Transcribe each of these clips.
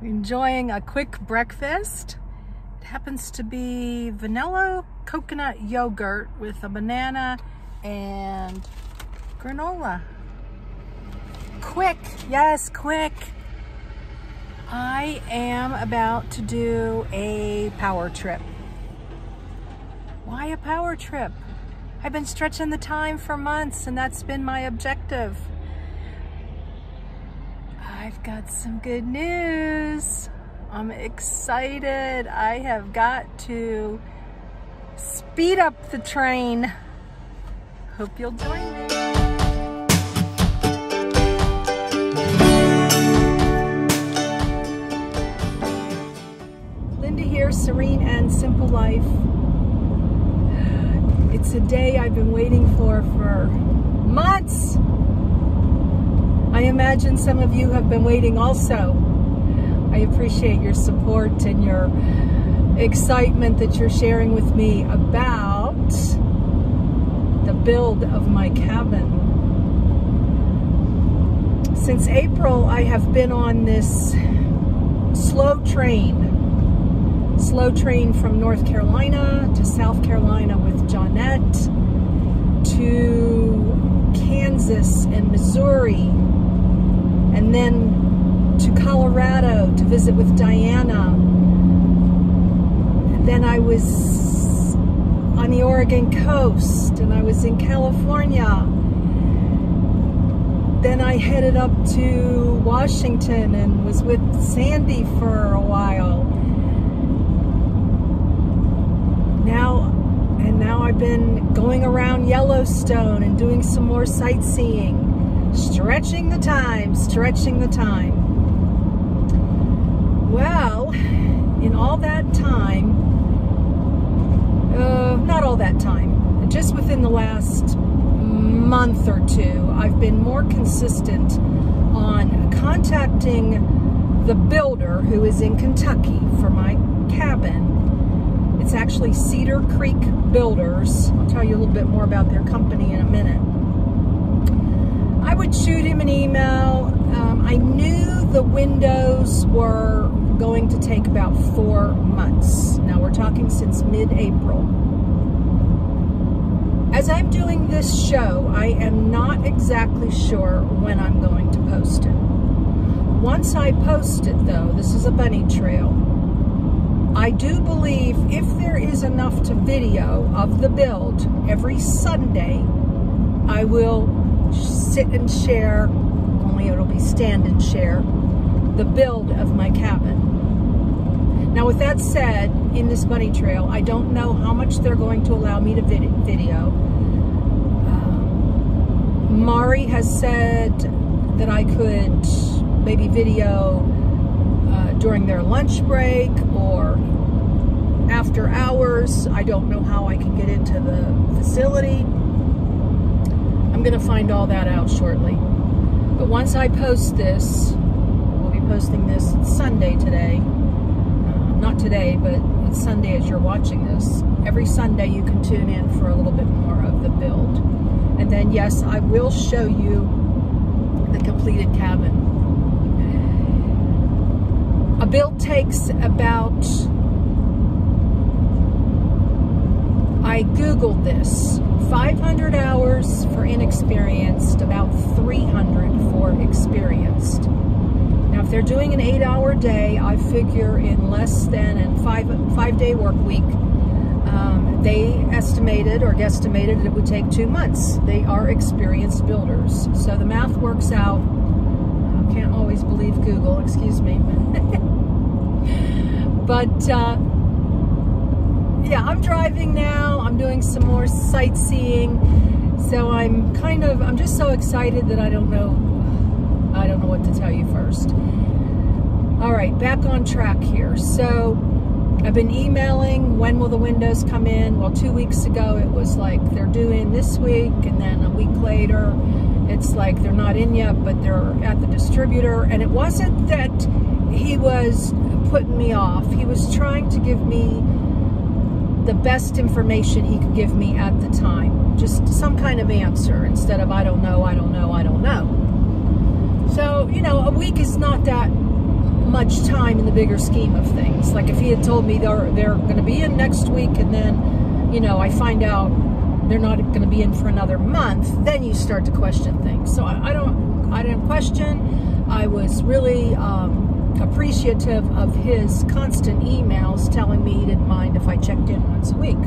Enjoying a quick breakfast. It happens to be vanilla coconut yogurt with a banana and granola. Quick, yes, quick. I am about to do a power trip. Why a power trip? I've been stretching the time for months and that's been my objective. I've got some good news. I'm excited. I have got to speed up the train. Hope you'll join me. Linda here, Serene and Simple Life. It's a day I've been waiting for months. I imagine some of you have been waiting also. I appreciate your support and your excitement that you're sharing with me about the build of my cabin. Since April, I have been on this slow train from North Carolina to South Carolina with Johnette, to Kansas and Missouri, and then to Colorado to visit with Diana. Then I was on the Oregon coast, and I was in California. Then I headed up to Washington and was with Sandy for a while. Now I've been going around Yellowstone and doing some more sightseeing, stretching the time. Well, in all that time, not all that time, just within the last month or two, I've been more consistent on contacting the builder who is in Kentucky for my cabin. It's actually Cedar Creek Builders. I'll tell you a little bit more about their company in a minute. I would shoot him an email. I knew the windows were going to take about 4 months. Now we're talking since mid-April. As I'm doing this show, I am not exactly sure when I'm going to post it. Once I post it though, this is a bunny trail, I do believe if there is enough to video of the build every Sunday, I will sit and share, only it'll be stand and share, the build of my cabin. Now with that said, in this bunny trail, I don't know how much they're going to allow me to video. Mari has said that I could maybe video during their lunch break or after hours. I don't know how I can get into the facility. I'm gonna find all that out shortly. But once I post this, we'll be posting this Sunday today. Not today, but it's Sunday as you're watching this. Every Sunday you can tune in for a little bit more of the build. And then yes, I will show you the completed cabin. A build takes about, I Googled this, 500 hours for inexperienced, about 300 for experienced. Now, if they're doing an 8-hour day, I figure in less than a five-day work week, they estimated or guesstimated it would take 2 months. They are experienced builders. So the math works out. I can't always believe Google, excuse me. But yeah, I'm driving now. I'm doing some more sightseeing. So I'm just so excited that I don't know what to tell you first. All right, back on track here. So I've been emailing, when will the windows come in? Well, 2 weeks ago, it was like they're due in this week, and then a week later, it's like they're not in yet, but they're at the distributor. And it wasn't that he was putting me off. He was trying to give me the best information he could give me at the time. Just some kind of answer instead of I don't know, I don't know, I don't know. So, you know, a week is not that much time in the bigger scheme of things. Like if he had told me they're going to be in next week, and then, you know, I find out they're not going to be in for another month, then you start to question things. So I didn't question. I was really appreciative of his constant emails telling me he didn't mind if I checked in once a week.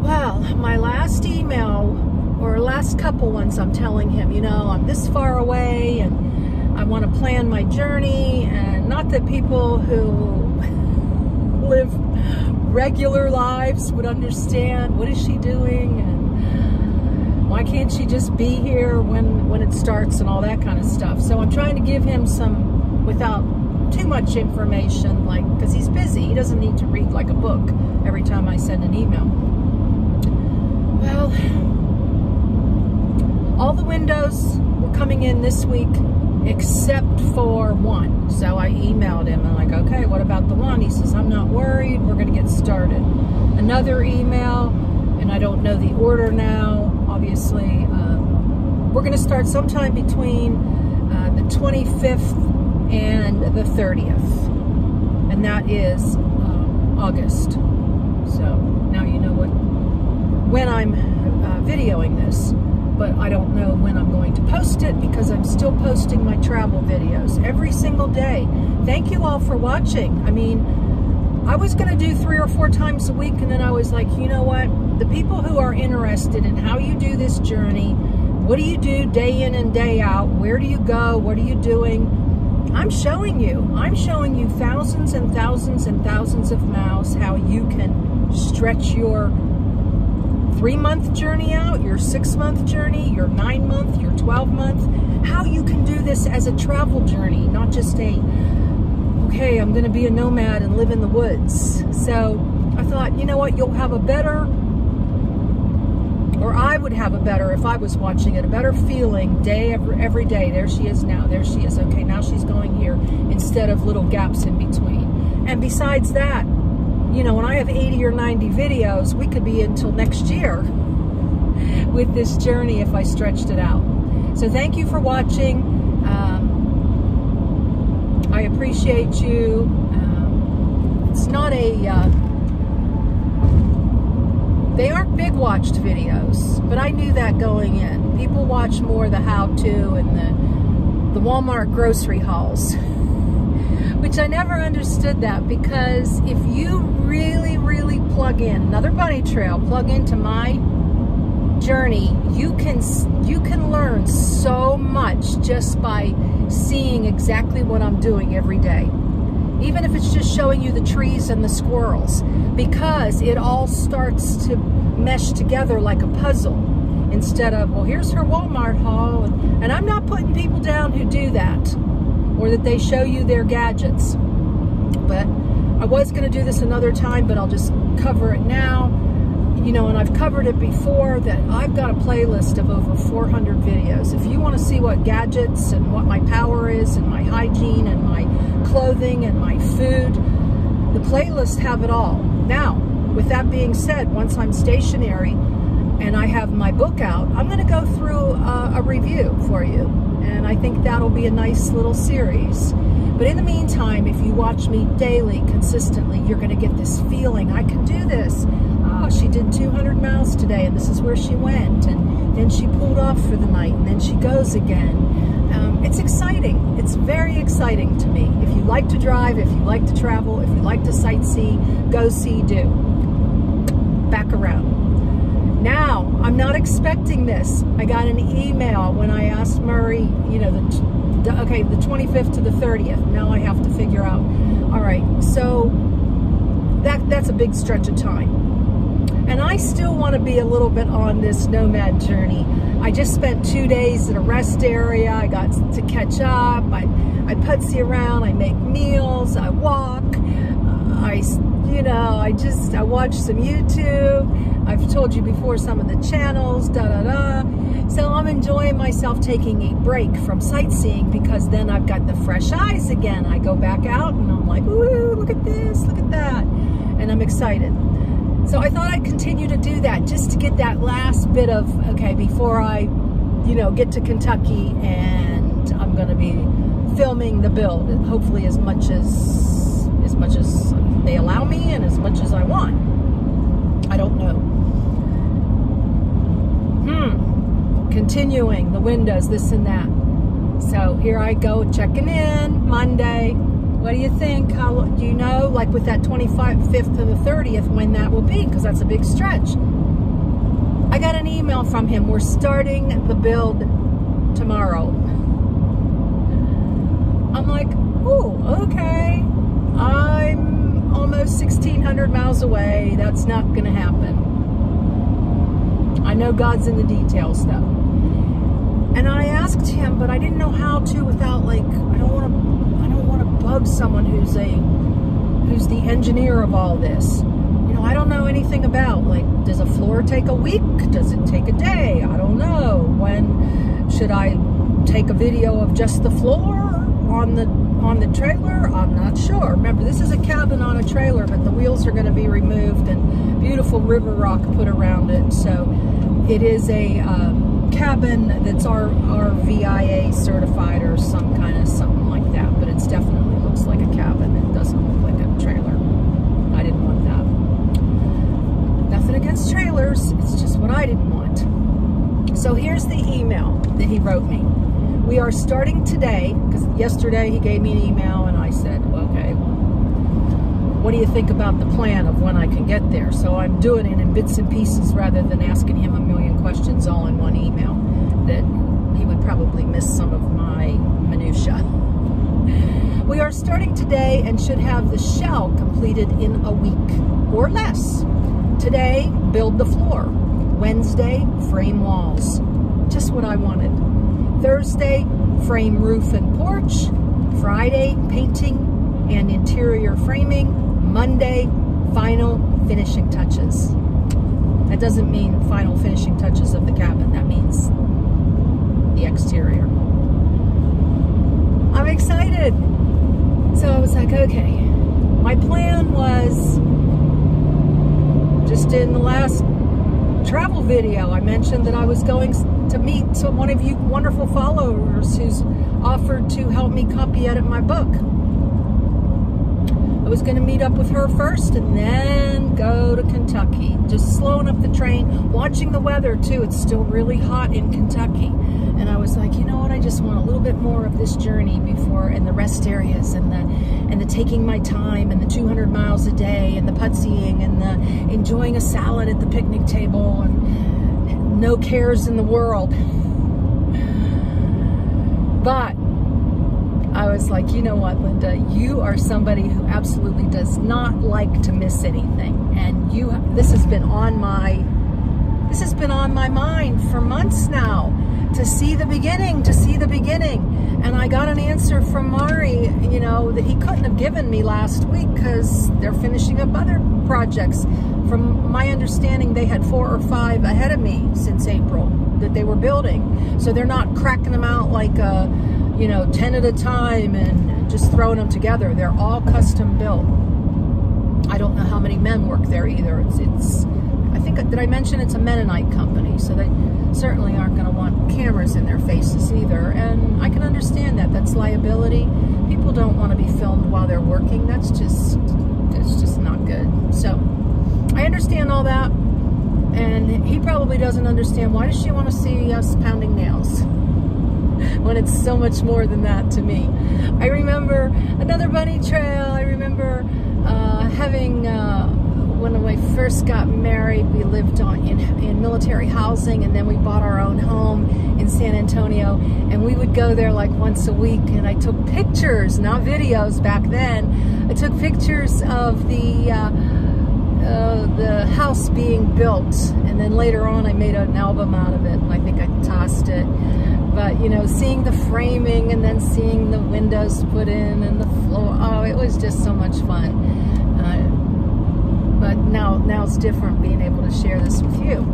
Well, my last email, or last couple ones, I'm telling him, you know, I'm this far away and I want to plan my journey. And not that people who live regular lives would understand, what is she doing and why can't she just be here when it starts and all that kind of stuff. So I'm trying to give him some, without too much information, like, because he's busy. He doesn't need to read like a book every time I send an email. Well, all the windows were coming in this week except for one. So I emailed him and like, okay, what about the one? He says, I'm not worried, we're going to get started. Another email, and I don't know the order now, obviously. We're going to start sometime between the 25th and the 30th, and that is August. So now you know when I'm videoing this, but I don't know when I'm going to post it because I'm still posting my travel videos every single day. Thank you all for watching. I mean, I was going to do 3 or 4 times a week, and then I was like, you know what? The people who are interested in how you do this journey, what do you do day in and day out? Where do you go? What are you doing? I'm showing you. I'm showing you thousands and thousands and thousands of miles, how you can stretch your 3-month journey out, your 6-month journey, your 9-month, your 12-month, how you can do this as a travel journey, not just a, okay, I'm going to be a nomad and live in the woods. So I thought, you know what, you'll have a better, or I would have a better, if I was watching it, a better feeling every day. There she is now, there she is. Okay, now she's going here, instead of little gaps in between. And besides that, you know, when I have 80 or 90 videos, we could be until next year with this journey if I stretched it out. So thank you for watching. I appreciate you. It's not a, they aren't big watched videos, but I knew that going in. People watch more the how-to and the Walmart grocery hauls. Which I never understood that, because if you really, really plug in another bunny trail, plug into my journey, you can learn so much just by seeing exactly what I'm doing every day. Even if it's just showing you the trees and the squirrels, because it all starts to mesh together like a puzzle, instead of, well, here's her Walmart haul, and I'm not putting people down who do that, or that they show you their gadgets. But I was going to do this another time, but I'll just cover it now. You know, and I've covered it before, that I've got a playlist of over 400 videos. If you want to see what gadgets and what my power is, and my hygiene and my clothing and my food, the playlists have it all. Now, with that being said, once I'm stationary and I have my book out, I'm going to go through a review for you. And I think that'll be a nice little series. But in the meantime, if you watch me daily, consistently, you're going to get this feeling, I can do this. Oh, she did 200 miles today, and this is where she went. And then she pulled off for the night, and then she goes again. It's exciting. It's very exciting to me. If you like to drive, if you like to travel, if you like to sightsee, go see, do. Back around. Now, I'm not expecting this. I got an email when I asked Murray, you know, the 25th to the 30th. Now I have to figure out, all right, so that's a big stretch of time. And I still want to be a little bit on this nomad journey. I just spent 2 days at a rest area. I got to catch up. I putsy around. I make meals. I walk. I watch some YouTube. I've told you before some of the channels, So I'm enjoying myself taking a break from sightseeing, because then I've got the fresh eyes again. I go back out and I'm like, ooh, look at this, look at that. And I'm excited. So I thought I'd continue to do that, just to get that last bit of, okay, before I, you know, get to Kentucky and I'm going to be filming the build, hopefully as much as they allow me and as much as I want. I don't know. Continuing the windows, this and that. So here I go, checking in Monday. What do you think? How do you know, like with that 25th to the 30th, when that will be? Because that's a big stretch. I got an email from him. We're starting the build tomorrow. I'm like, oh, okay. I'm almost 1,600 miles away. That's not going to happen. I know God's in the details, though. And I asked him, but I didn't know how to without, like, I don't want to bug someone who's the engineer of all this. You know, I don't know anything about, like, does a floor take a week? Does it take a day? I don't know. When should I take a video of just the floor on the trailer? I'm not sure. Remember, this is a cabin on a trailer, but the wheels are going to be removed and beautiful river rock put around it. So it is a cabin that's RVIA certified or some kind of something like that, but it's definitely looks like a cabin. It doesn't look like a trailer. I didn't want that. Nothing against trailers, it's just what I didn't want. So here's the email that he wrote me. We are starting today, because yesterday he gave me an email and I said, okay, what do you think about the plan of when I can get there? So I'm doing it in bits and pieces rather than asking him a million questions all in one email, that he would probably miss some of my minutia. We are starting today and should have the shell completed in a week or less. Today, build the floor. Wednesday, frame walls. Just what I wanted. Thursday, frame roof and porch. Friday, painting and interior framing. Monday, final finishing touches. That doesn't mean final finishing touches of the cabin. That means the exterior. I'm excited. So I was like, okay. My plan was, just in the last travel video, I mentioned that I was going to meet one of you wonderful followers who's offered to help me copy edit my book. I was going to meet up with her first and then go to Kentucky. Just slowing up the train, watching the weather too. It's still really hot in Kentucky. And I was like, you know what, I just want a little bit more of this journey before, and the rest areas, and the taking my time, and the 200 miles a day, and the puttsying, and the enjoying a salad at the picnic table, and no cares in the world. But I was like, you know what, Linda, you are somebody who absolutely does not like to miss anything, and this has been on my mind for months now, to see the beginning. And I got an answer from Mari, you know, that he couldn't have given me last week because they're finishing up other projects. From my understanding, they had 4 or 5 ahead of me since April that they were building. So they're not cracking them out like, you know, 10 at a time and just throwing them together. They're all custom built. I don't know how many men work there either. I think, did I mention it's a Mennonite company? So they certainly aren't going to want cameras in their faces either. And I can understand that. That's liability. People don't want to be filmed while they're working. That's just not good. So I understand all that. And he probably doesn't understand, why does she want to see us pounding nails when it's so much more than that to me. I remember another bunny trail. I remember having when I first got married, we lived in military housing, and then we bought our own home in San Antonio, and we would go there like once a week, and I took pictures, not videos back then. I took pictures of the house being built, and then later on I made an album out of it, and I think I tossed it. But, you know, seeing the framing and then seeing the windows put in and the floor, oh, it was just so much fun. But now it's different being able to share this with you.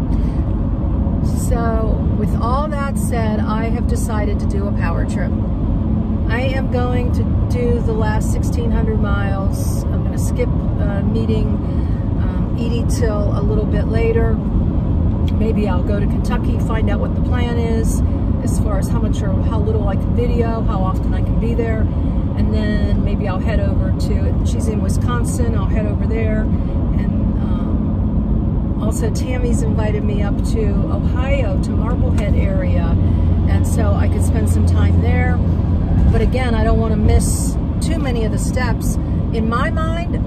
So, with all that said, I have decided to do a power trip. I am going to do the last 1,600 miles. I'm going to skip meeting Edie till a little bit later. Maybe I'll go to Kentucky, find out what the plan is, as far as how much or how little I can video, how often I can be there. And then maybe I'll head over to, she's in Wisconsin, I'll head over there. And also Tammy's invited me up to Ohio, to Marblehead area. And so I could spend some time there. But again, I don't want to miss too many of the steps. In my mind,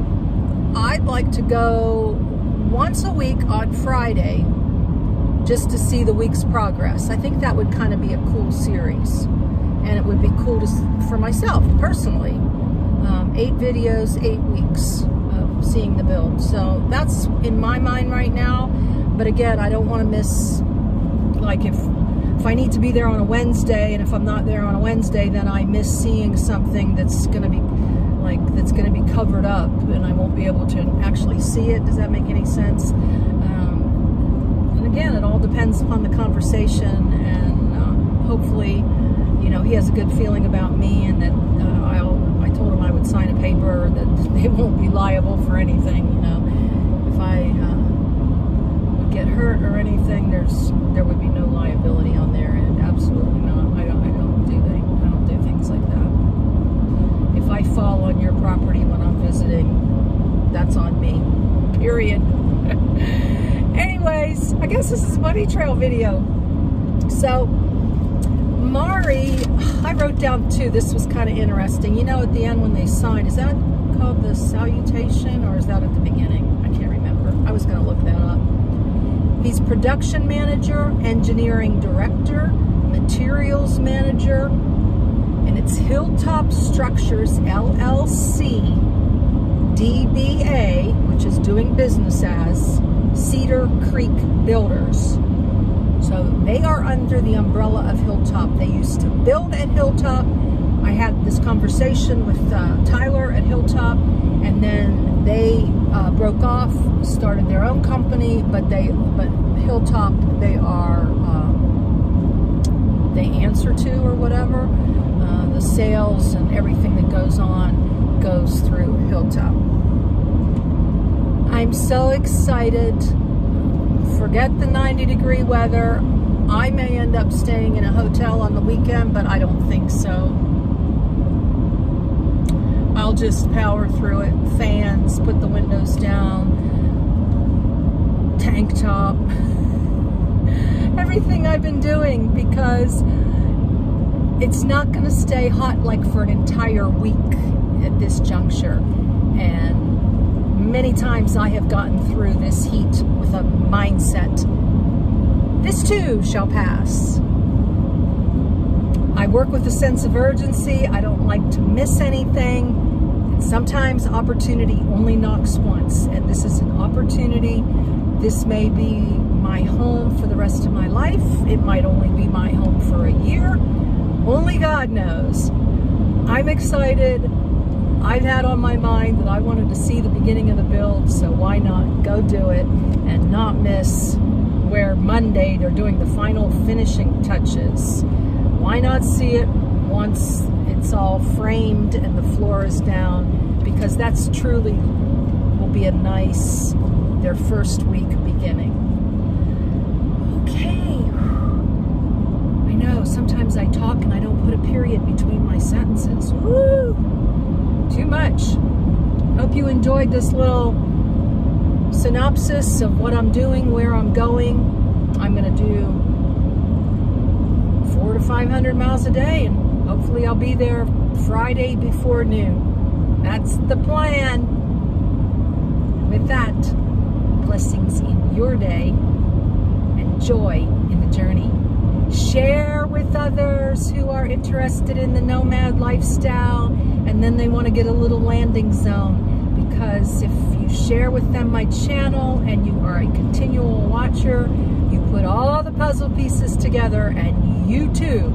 I'd like to go once a week on Friday just to see the week's progress. I think that would kind of be a cool series. And it would be cool for myself, personally. 8 videos, 8 weeks of seeing the build. So that's in my mind right now. But again, I don't want to miss, like if I need to be there on a Wednesday, and if I'm not there on a Wednesday, then I miss seeing something that's going to be that's going to be covered up, and I won't be able to actually see it. Does that make any sense? And again, it all depends upon the conversation, and hopefully, you know, he has a good feeling about me, and that I told him I would sign a paper that they won't be liable for anything. You know, if I would get hurt or anything, there would be no liability on their end. Absolutely not. I don't do things like that. If I fall on your property when I'm visiting, that's on me. Period. Anyways, I guess this is a bunny trail video. So, Mari, I wrote down too, this was kind of interesting. You know, at the end when they sign, is that called the salutation, or is that at the beginning? I can't remember. I was going to look that up. He's production manager, engineering director, materials manager, and it's Hilltop Structures LLC, DBA, which is doing business as Cedar Creek Builders. So they are under the umbrella of Hilltop. They used to build at Hilltop. I had this conversation with Tyler at Hilltop, and then they broke off, started their own company, but Hilltop, they answer to, or whatever. The sales and everything that goes on goes through Hilltop. I'm so excited. Forget the 90-degree weather. I may end up staying in a hotel on the weekend, but I don't think so. I'll just power through it. Fans, put the windows down, tank top, everything I've been doing, because it's not going to stay hot like for an entire week at this juncture. And many times I have gotten through this heat with a mindset, this too shall pass. I work with a sense of urgency. I don't like to miss anything. And sometimes opportunity only knocks once. And this is an opportunity. This may be my home for the rest of my life. It might only be my home for a year. Only God knows. I'm excited. I've had on my mind that I wanted to see the beginning of the build, so why not go do it and not miss where Monday they're doing the final finishing touches. Why not see it once it's all framed and the floor is down, because that's truly will be a nice, their first week beginning. Okay. I know, sometimes I talk and I don't put a period between my sentences. Woo! Too much. Hope you enjoyed this little synopsis of what I'm doing, where I'm going. I'm going to do 400 to 500 miles a day, and hopefully I'll be there Friday before noon. That's the plan. With that, blessings in your day and joy in the journey. Share with others who are interested in the nomad lifestyle, and then they want to get a little landing zone, because if you share with them my channel and you are a continual watcher, you put all the puzzle pieces together and you too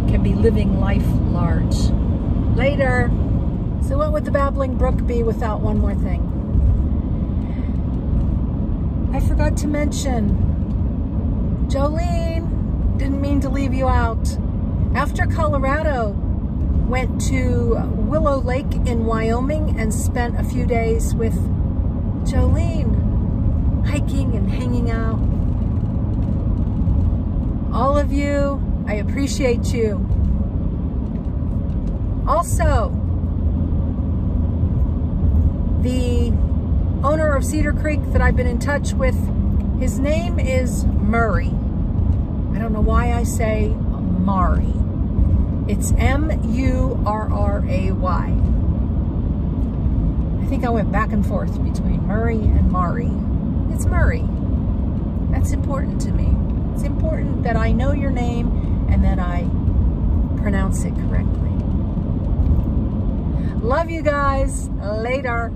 can be living life large. Later. So what would the babbling brook be without one more thing? I forgot to mention, Jolene, didn't mean to leave you out. After Colorado, went to Willow Lake in Wyoming and spent a few days with Jolene, hiking and hanging out. All of you I appreciate you. Also, the owner of Cedar Creek that I've been in touch with, his name is Murray. I don't know why I say Mari. It's M-U-R-R-A-Y. I think I went back and forth between Murray and Mari. It's Murray. That's important to me. It's important that I know your name and that I pronounce it correctly. Love you guys. Later.